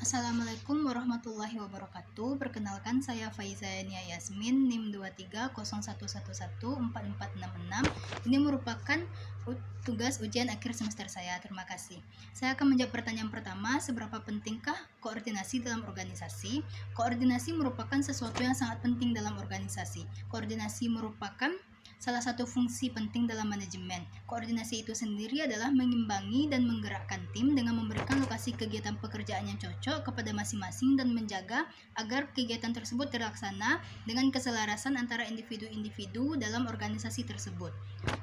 Assalamualaikum warahmatullahi wabarakatuh. Perkenalkan, saya Faizania Yasmin, NIM 2301114466. Ini merupakan tugas ujian akhir semester saya. Terima kasih. Saya akan menjawab pertanyaan pertama, seberapa pentingkah koordinasi dalam organisasi? Koordinasi merupakan sesuatu yang sangat penting dalam organisasi. Koordinasi merupakan salah satu fungsi penting dalam manajemen. Koordinasi itu sendiri adalah mengimbangi dan menggerakkan tim dengan memberikan lokasi kegiatan pekerjaan yang cocok kepada masing-masing dan menjaga agar kegiatan tersebut terlaksana dengan keselarasan antara individu-individu dalam organisasi tersebut.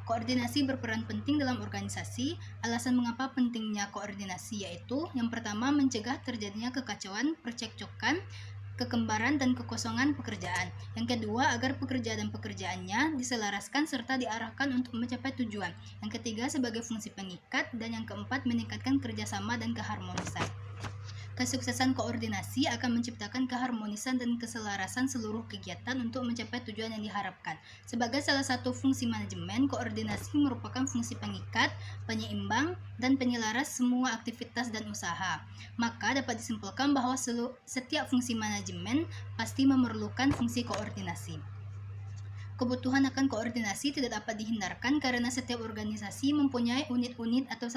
Koordinasi berperan penting dalam organisasi. Alasan mengapa pentingnya koordinasi yaitu yang pertama, mencegah terjadinya kekacauan, percekcokan, kekembaran dan kekosongan pekerjaan. Yang kedua, agar pekerja dan pekerjaannya diselaraskan serta diarahkan untuk mencapai tujuan. Yang ketiga, sebagai fungsi pengikat. Dan yang keempat, meningkatkan kerjasama dan keharmonisan. Kesuksesan koordinasi akan menciptakan keharmonisan dan keselarasan seluruh kegiatan untuk mencapai tujuan yang diharapkan. Sebagai salah satu fungsi manajemen, koordinasi merupakan fungsi pengikat, penyeimbang, dan penyelaras semua aktivitas dan usaha. Maka dapat disimpulkan bahwa setiap fungsi manajemen pasti memerlukan fungsi koordinasi. Kebutuhan akan koordinasi tidak dapat dihindarkan karena setiap organisasi mempunyai unit-unit atau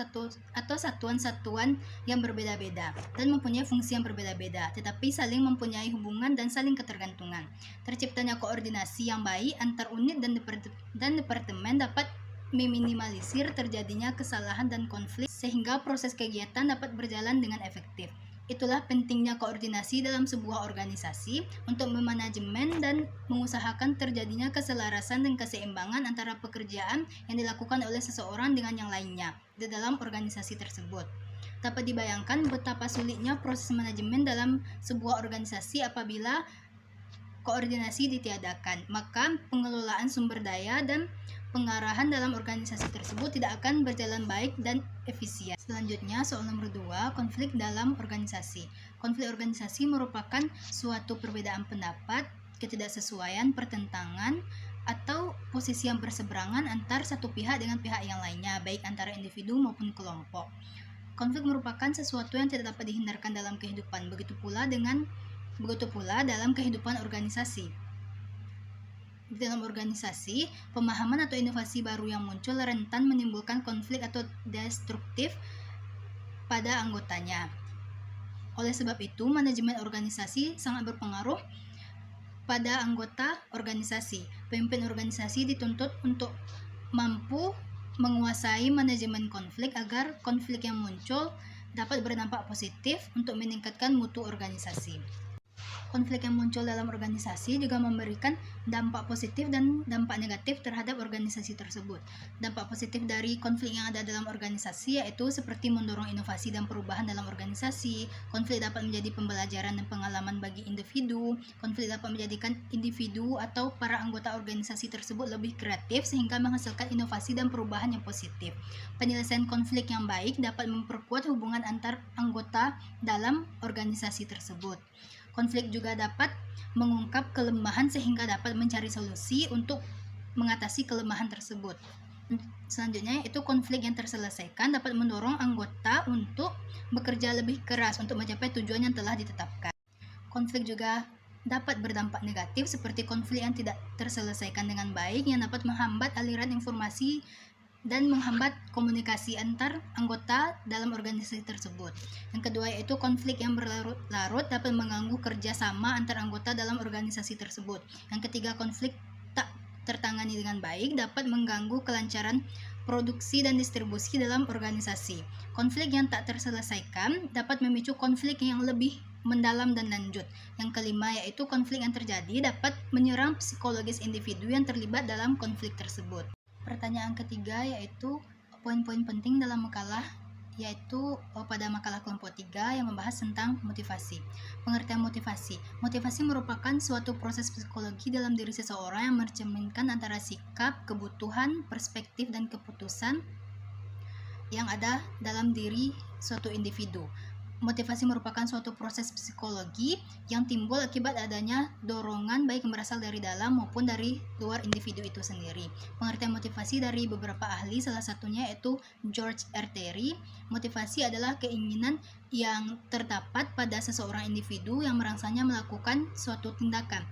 satuan-satuan yang berbeda-beda dan mempunyai fungsi yang berbeda-beda, tetapi saling mempunyai hubungan dan saling ketergantungan. Terciptanya koordinasi yang baik antar unit dan departemen dapat meminimalisir terjadinya kesalahan dan konflik sehingga proses kegiatan dapat berjalan dengan efektif. Itulah pentingnya koordinasi dalam sebuah organisasi untuk memanajemen dan mengusahakan terjadinya keselarasan dan keseimbangan antara pekerjaan yang dilakukan oleh seseorang dengan yang lainnya di dalam organisasi tersebut. Dapat dibayangkan betapa sulitnya proses manajemen dalam sebuah organisasi apabila koordinasi ditiadakan, maka pengelolaan sumber daya dan pengarahan dalam organisasi tersebut tidak akan berjalan baik dan efisien. Selanjutnya, soal nomor 2, konflik dalam organisasi. Konflik organisasi merupakan suatu perbedaan pendapat, ketidaksesuaian, pertentangan, atau posisi yang berseberangan antar satu pihak dengan pihak yang lainnya, baik antara individu maupun kelompok. Konflik merupakan sesuatu yang tidak dapat dihindarkan dalam kehidupan, begitu pula dalam kehidupan organisasi. Di dalam organisasi, pemahaman atau inovasi baru yang muncul rentan menimbulkan konflik atau destruktif pada anggotanya. Oleh sebab itu, manajemen organisasi sangat berpengaruh pada anggota organisasi. Pemimpin organisasi dituntut untuk mampu menguasai manajemen konflik agar konflik yang muncul dapat berdampak positif untuk meningkatkan mutu organisasi. Konflik yang muncul dalam organisasi juga memberikan dampak positif dan dampak negatif terhadap organisasi tersebut. Dampak positif dari konflik yang ada dalam organisasi yaitu seperti mendorong inovasi dan perubahan dalam organisasi. Konflik dapat menjadi pembelajaran dan pengalaman bagi individu. Konflik dapat menjadikan individu atau para anggota organisasi tersebut lebih kreatif sehingga menghasilkan inovasi dan perubahan yang positif. Penyelesaian konflik yang baik dapat memperkuat hubungan antar anggota dalam organisasi tersebut. Konflik juga dapat mengungkap kelemahan sehingga dapat mencari solusi untuk mengatasi kelemahan tersebut. Selanjutnya, itu konflik yang terselesaikan dapat mendorong anggota untuk bekerja lebih keras untuk mencapai tujuan yang telah ditetapkan. Konflik juga dapat berdampak negatif seperti konflik yang tidak terselesaikan dengan baik yang dapat menghambat aliran informasi dan menghambat komunikasi antar anggota dalam organisasi tersebut. Yang kedua yaitu konflik yang berlarut-larut dapat mengganggu kerjasama antar anggota dalam organisasi tersebut. Yang ketiga, konflik tak tertangani dengan baik dapat mengganggu kelancaran produksi dan distribusi dalam organisasi. Konflik yang tak terselesaikan dapat memicu konflik yang lebih mendalam dan lanjut. Yang kelima yaitu konflik yang terjadi dapat menyerang psikologis individu yang terlibat dalam konflik tersebut. Pertanyaan ketiga yaitu poin-poin penting dalam makalah yaitu pada makalah kelompok 3 yang membahas tentang motivasi. Pengertian motivasi. Motivasi merupakan suatu proses psikologi dalam diri seseorang yang mencerminkan antara sikap, kebutuhan, perspektif, dan keputusan yang ada dalam diri suatu individu. motivasi merupakan suatu proses psikologi yang timbul akibat adanya dorongan baik yang berasal dari dalam maupun dari luar individu itu sendiri. Pengertian motivasi dari beberapa ahli, salah satunya yaitu George R. Terry. Motivasi adalah keinginan yang terdapat pada seseorang individu yang merangsanya melakukan suatu tindakan.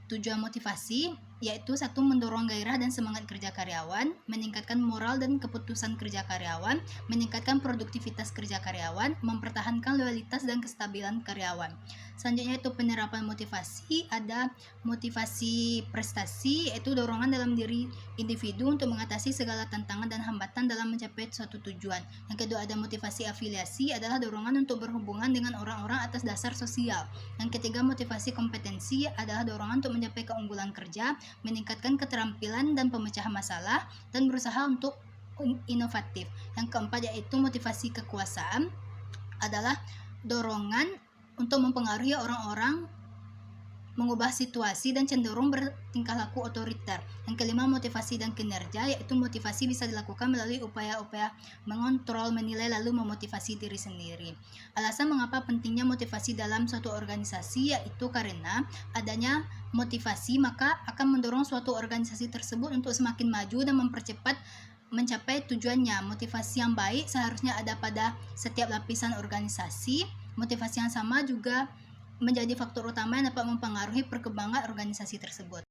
Tujuan motivasi yaitu satu, mendorong gairah dan semangat kerja karyawan, meningkatkan moral dan keputusan kerja karyawan, meningkatkan produktivitas kerja karyawan, mempertahankan loyalitas dan kestabilan karyawan. Selanjutnya itu penerapan motivasi, ada motivasi prestasi, yaitu dorongan dalam diri individu untuk mengatasi segala tantangan dan hambatan dalam mencapai suatu tujuan. Yang kedua ada motivasi afiliasi, adalah dorongan untuk berhubungan dengan orang-orang atas dasar sosial. Yang ketiga motivasi kompetensi, adalah dorongan untuk mencapai keunggulan kerja, meningkatkan keterampilan dan pemecahan masalah, dan berusaha untuk inovatif. Yang keempat yaitu motivasi kekuasaan, adalah dorongan untuk mempengaruhi orang-orang, mengubah situasi dan cenderung bertingkah laku otoriter. Yang kelima motivasi dan kinerja, yaitu motivasi bisa dilakukan melalui upaya-upaya mengontrol, menilai, lalu memotivasi diri sendiri. Alasan mengapa pentingnya motivasi dalam suatu organisasi yaitu karena adanya motivasi maka akan mendorong suatu organisasi tersebut untuk semakin maju dan mempercepat mencapai tujuannya. Motivasi yang baik seharusnya ada pada setiap lapisan organisasi. Motivasi yang sama juga menjadi faktor utama yang dapat mempengaruhi perkembangan organisasi tersebut.